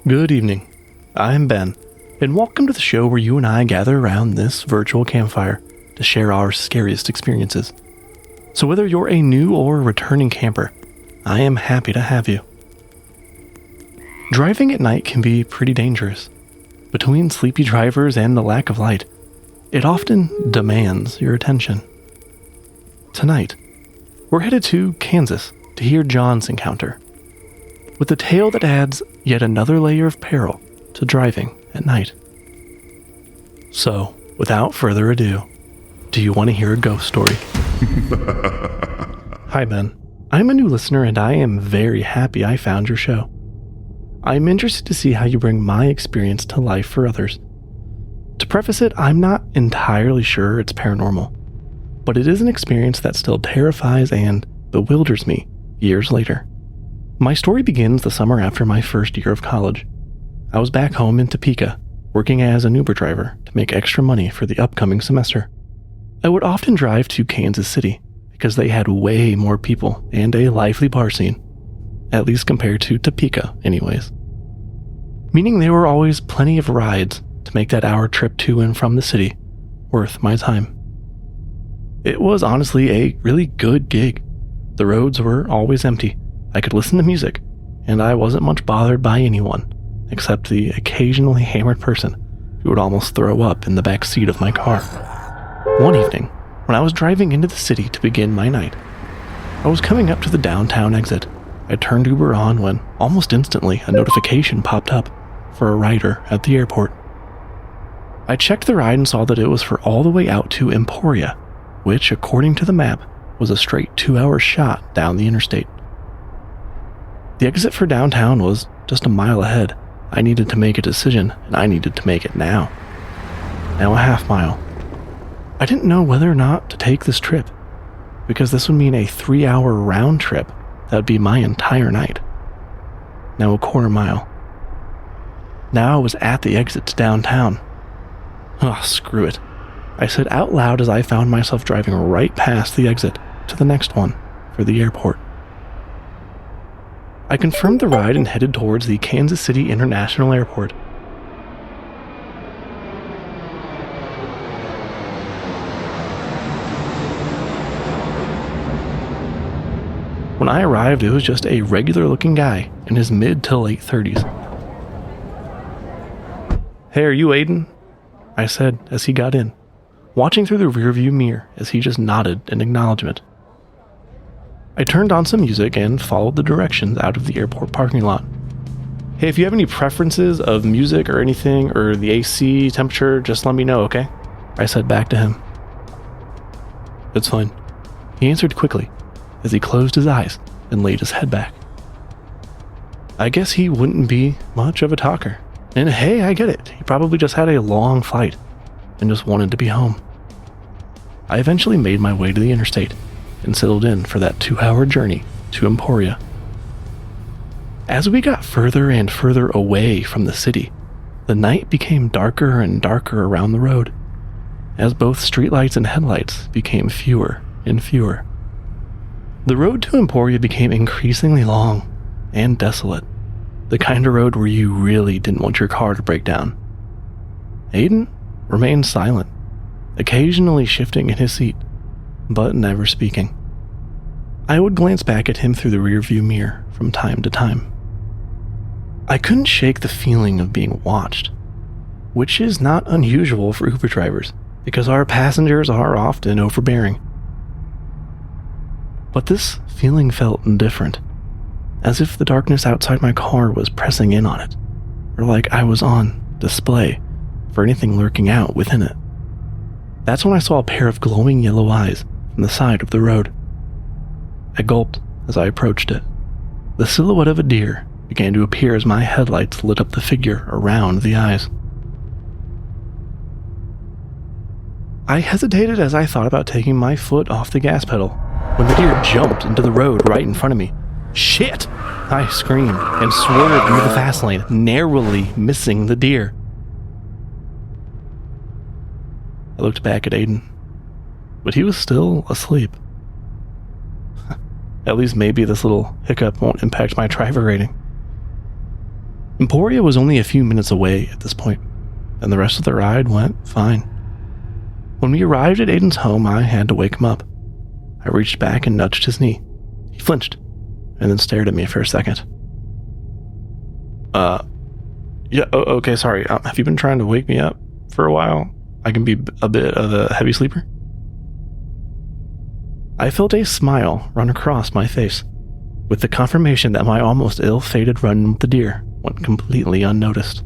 Good evening. I'm Ben, and welcome to the show where you and I gather around this virtual campfire to share our scariest experiences. So whether you're a new or returning camper, I am happy to have you. Driving at night can be pretty dangerous. Between sleepy drivers and the lack of light, it often demands your attention. Tonight, we're headed to Kansas to hear John's encounter, with a tale that adds yet another layer of peril to driving at night. So, without further ado, do you want to hear a ghost story? Hi Ben, I'm a new listener and I am very happy I found your show. I'm interested to see how you bring my experience to life for others. To preface it, I'm not entirely sure it's paranormal, but it is an experience that still terrifies and bewilders me years later. My story begins the summer after my first year of college. I was back home in Topeka, working as an Uber driver to make extra money for the upcoming semester. I would often drive to Kansas City because they had way more people and a lively bar scene, at least compared to Topeka anyways. Meaning there were always plenty of rides to make that hour trip to and from the city worth my time. It was honestly a really good gig. The roads were always empty. I could listen to music, and I wasn't much bothered by anyone, except the occasionally hammered person who would almost throw up in the back seat of my car. One evening, when I was driving into the city to begin my night, I was coming up to the downtown exit. I turned Uber on when, almost instantly, a notification popped up for a rider at the airport. I checked the ride and saw that it was for all the way out to Emporia, which, according to the map, was a straight 2-hour shot down the interstate. The exit for downtown was just a mile ahead. I needed to make a decision, and I needed to make it now. Now a half mile. I didn't know whether or not to take this trip, because this would mean a 3-hour round trip that would be my entire night. Now a quarter mile. Now I was at the exit to downtown. Oh, screw it. I said out loud as I found myself driving right past the exit to the next one for the airport. I confirmed the ride and headed towards the Kansas City International Airport. When I arrived, it was just a regular-looking guy in his mid to late 30s. "Hey, are you Aiden?" I said as he got in, watching through the rearview mirror as he just nodded in acknowledgement. I turned on some music and followed the directions out of the airport parking lot. "Hey, if you have any preferences of music or anything, or the AC temperature, just let me know, okay?" I said back to him. "It's fine," he answered quickly as he closed his eyes and laid his head back. I guess he wouldn't be much of a talker. And hey, I get it. He probably just had a long flight and just wanted to be home. I eventually made my way to the interstate and settled in for that 2-hour journey to Emporia. As we got further and further away from the city, the night became darker and darker around the road, as both streetlights and headlights became fewer and fewer. The road to Emporia became increasingly long and desolate, the kind of road where you really didn't want your car to break down. Aiden remained silent, occasionally shifting in his seat, but never speaking. I would glance back at him through the rearview mirror from time to time. I couldn't shake the feeling of being watched, which is not unusual for Uber drivers because our passengers are often overbearing. But this feeling felt different, as if the darkness outside my car was pressing in on it, or like I was on display for anything lurking out within it. That's when I saw a pair of glowing yellow eyes from the side of the road. I gulped as I approached it. The silhouette of a deer began to appear as my headlights lit up the figure around the eyes. I hesitated as I thought about taking my foot off the gas pedal when the deer jumped into the road right in front of me. "Shit!" I screamed and swerved into the fast lane, narrowly missing the deer. I looked back at Aiden, but he was still asleep. At least maybe this little hiccup won't impact my driver rating. Emporia was only a few minutes away at this point, and the rest of the ride went fine. When we arrived at Aiden's home, I had to wake him up. I reached back and nudged his knee. He flinched, and then stared at me for a second. Okay, sorry. Have you been trying to wake me up for a while? I can be a bit of a heavy sleeper. I felt a smile run across my face, with the confirmation that my almost ill-fated run with the deer went completely unnoticed.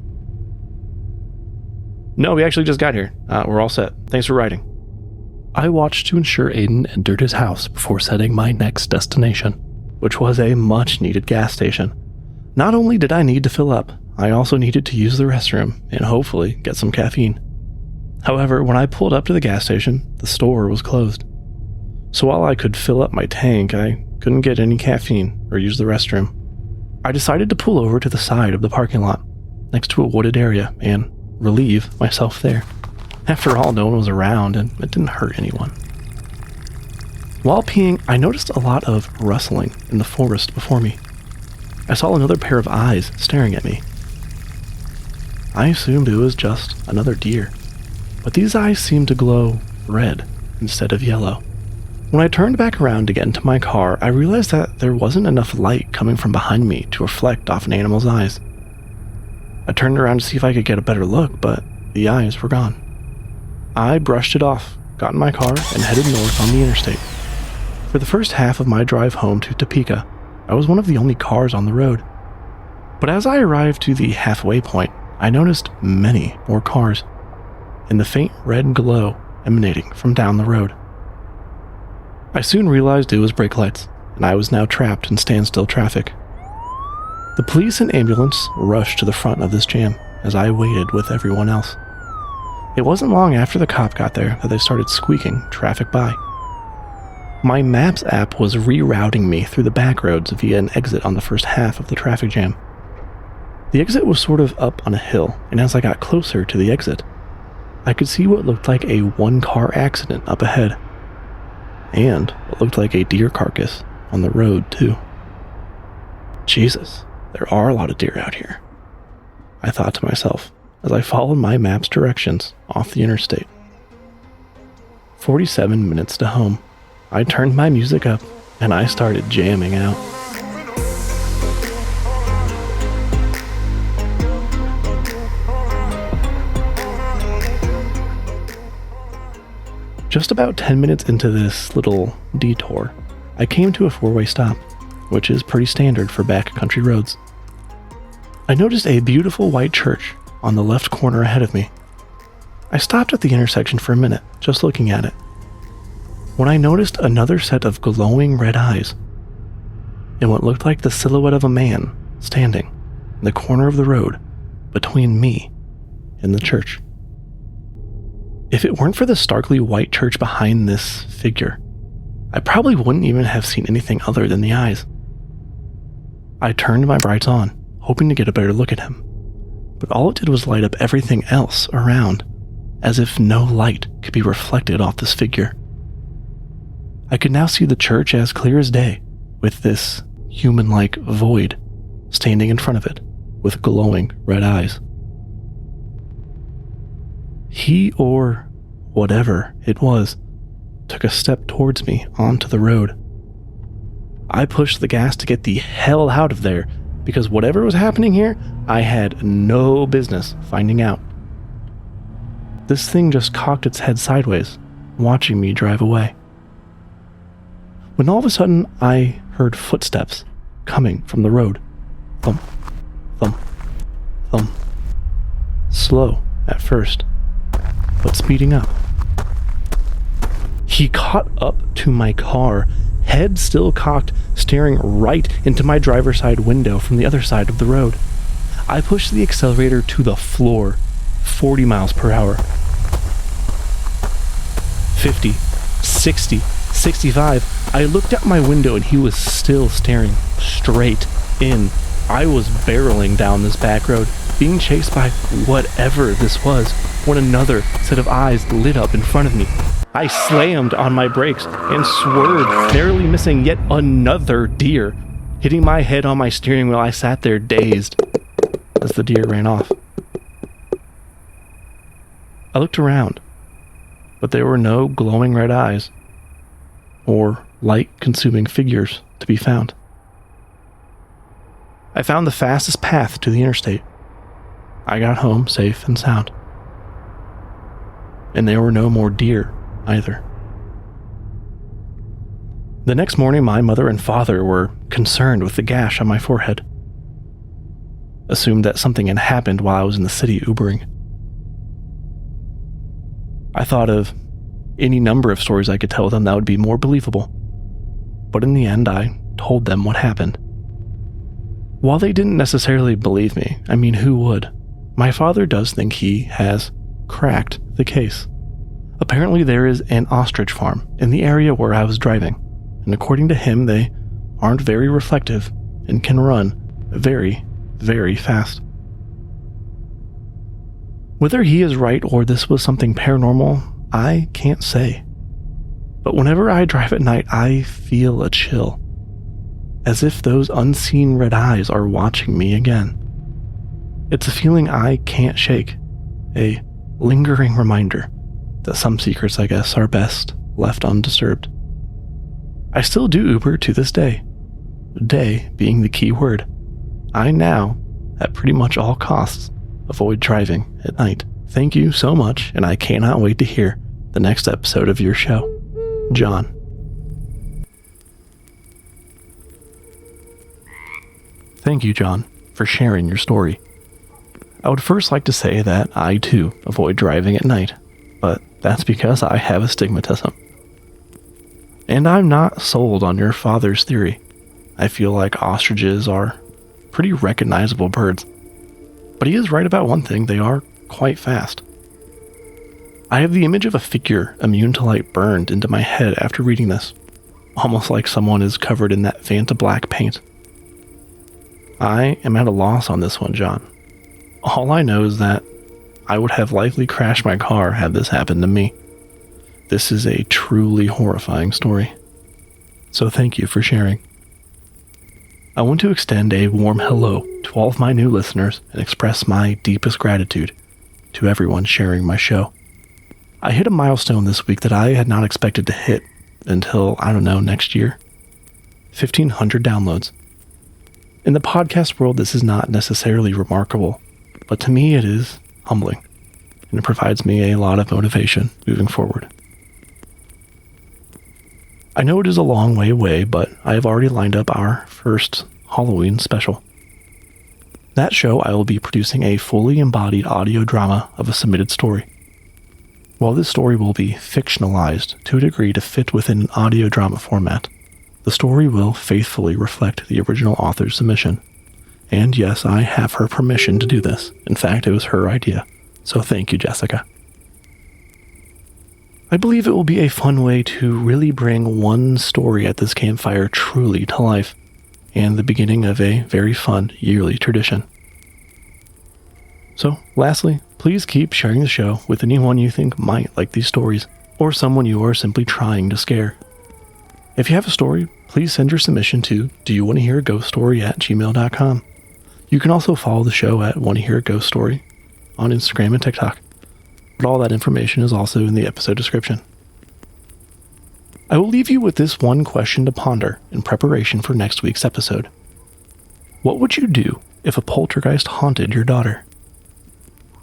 No, we actually just got here. We're all set. Thanks for riding. I watched to ensure Aiden entered his house before setting my next destination, which was a much-needed gas station. Not only did I need to fill up, I also needed to use the restroom and hopefully get some caffeine. However, when I pulled up to the gas station, the store was closed. So while I could fill up my tank, I couldn't get any caffeine or use the restroom. I decided to pull over to the side of the parking lot, next to a wooded area, and relieve myself there. After all, no one was around and it didn't hurt anyone. While peeing, I noticed a lot of rustling in the forest before me. I saw another pair of eyes staring at me. I assumed it was just another deer, but these eyes seemed to glow red instead of yellow. When I turned back around to get into my car, I realized that there wasn't enough light coming from behind me to reflect off an animal's eyes. I turned around to see if I could get a better look, but the eyes were gone. I brushed it off, got in my car, and headed north on the interstate. For the first half of my drive home to Topeka, I was one of the only cars on the road. But as I arrived to the halfway point, I noticed many more cars, and the faint red glow emanating from down the road. I soon realized it was brake lights, and I was now trapped in standstill traffic. The police and ambulance rushed to the front of this jam as I waited with everyone else. It wasn't long after the cop got there that they started squeaking traffic by. My Maps app was rerouting me through the back roads via an exit on the first half of the traffic jam. The exit was sort of up on a hill, and as I got closer to the exit, I could see what looked like a one-car accident up ahead, and what looked like a deer carcass on the road, too. Jesus, there are a lot of deer out here, I thought to myself as I followed my map's directions off the interstate. 47 minutes to home. I turned my music up and I started jamming out. Just about 10 minutes into this little detour, I came to a four-way stop, which is pretty standard for backcountry roads. I noticed a beautiful white church on the left corner ahead of me. I stopped at the intersection for a minute, just looking at it, when I noticed another set of glowing red eyes and what looked like the silhouette of a man standing in the corner of the road between me and the church. If it weren't for the starkly white church behind this figure, I probably wouldn't even have seen anything other than the eyes. I turned my brights on, hoping to get a better look at him, but all it did was light up everything else around, as if no light could be reflected off this figure. I could now see the church as clear as day, with this human-like void standing in front of it, with glowing red eyes. He, or whatever it was, took a step towards me onto the road. I pushed the gas to get the hell out of there, because whatever was happening here, I had no business finding out. This thing just cocked its head sideways, watching me drive away. When all of a sudden, I heard footsteps coming from the road. Thump, thump, thump. Slow at first, but speeding up. He caught up to my car, head still cocked, staring right into my driver's side window from the other side of the road. I pushed the accelerator to the floor, 40 miles per hour. 50, 60, 65. I looked out my window and he was still staring straight in. I was barreling down this back road, being chased by whatever this was, when another set of eyes lit up in front of me. I slammed on my brakes and swerved, narrowly missing yet another deer. Hitting my head on my steering wheel, I sat there dazed. as the deer ran off. I looked around, but there were no glowing red eyes or light-consuming figures to be found. I found the fastest path to the interstate. I got home safe and sound. And there were no more deer either. The next morning, my mother and father were concerned with the gash on my forehead. Assumed that something had happened while I was in the city Ubering. I thought of any number of stories I could tell them that would be more believable. But in the end, I told them what happened. While they didn't necessarily believe me, I mean, who would? My father does think he has cracked the case. Apparently there is an ostrich farm in the area where I was driving, and according to him, they aren't very reflective and can run very, very fast. Whether he is right or this was something paranormal, I can't say. But whenever I drive at night, I feel a chill, as if those unseen red eyes are watching me again. It's a feeling I can't shake, a lingering reminder that some secrets, I guess, are best left undisturbed. I still do Uber to this day. Day being the key word. I now, at pretty much all costs, avoid driving at night. Thank you so much, and I cannot wait to hear the next episode of your show. John. Thank you, John, for sharing your story. I would first like to say that I, too, avoid driving at night, but that's because I have astigmatism. And I'm not sold on your father's theory. I feel like ostriches are pretty recognizable birds. But he is right about one thing, they are quite fast. I have the image of a figure immune to light burned into my head after reading this, almost like someone is covered in that Fanta black paint. I am at a loss on this one, John. All I know is that I would have likely crashed my car had this happened to me. This is a truly horrifying story. So thank you for sharing. I want to extend a warm hello to all of my new listeners and express my deepest gratitude to everyone sharing my show. I hit a milestone this week that I had not expected to hit until, next year. 1,500 downloads. In the podcast world, this is not necessarily remarkable, but to me it is humbling, and it provides me a lot of motivation moving forward. I know it is a long way away, but I have already lined up our first Halloween special. That show, I will be producing a fully embodied audio drama of a submitted story. While this story will be fictionalized to a degree to fit within an audio drama format, the story will faithfully reflect the original author's submission. And yes, I have her permission to do this. In fact, it was her idea. So thank you, Jessica. I believe it will be a fun way to really bring one story at this campfire truly to life, and the beginning of a very fun yearly tradition. So, lastly, please keep sharing the show with anyone you think might like these stories, or someone you are simply trying to scare. If you have a story, please send your submission to doyouwannahearaghost@gmail.com. You can also follow the show at Wanna Hear a Ghost Story on Instagram and TikTok. But all that information is also in the episode description. I will leave you with this one question to ponder in preparation for next week's episode. What would you do if a poltergeist haunted your daughter?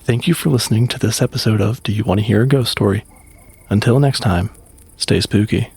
Thank you for listening to this episode of Do You Want to Hear a Ghost Story? Until next time, stay spooky.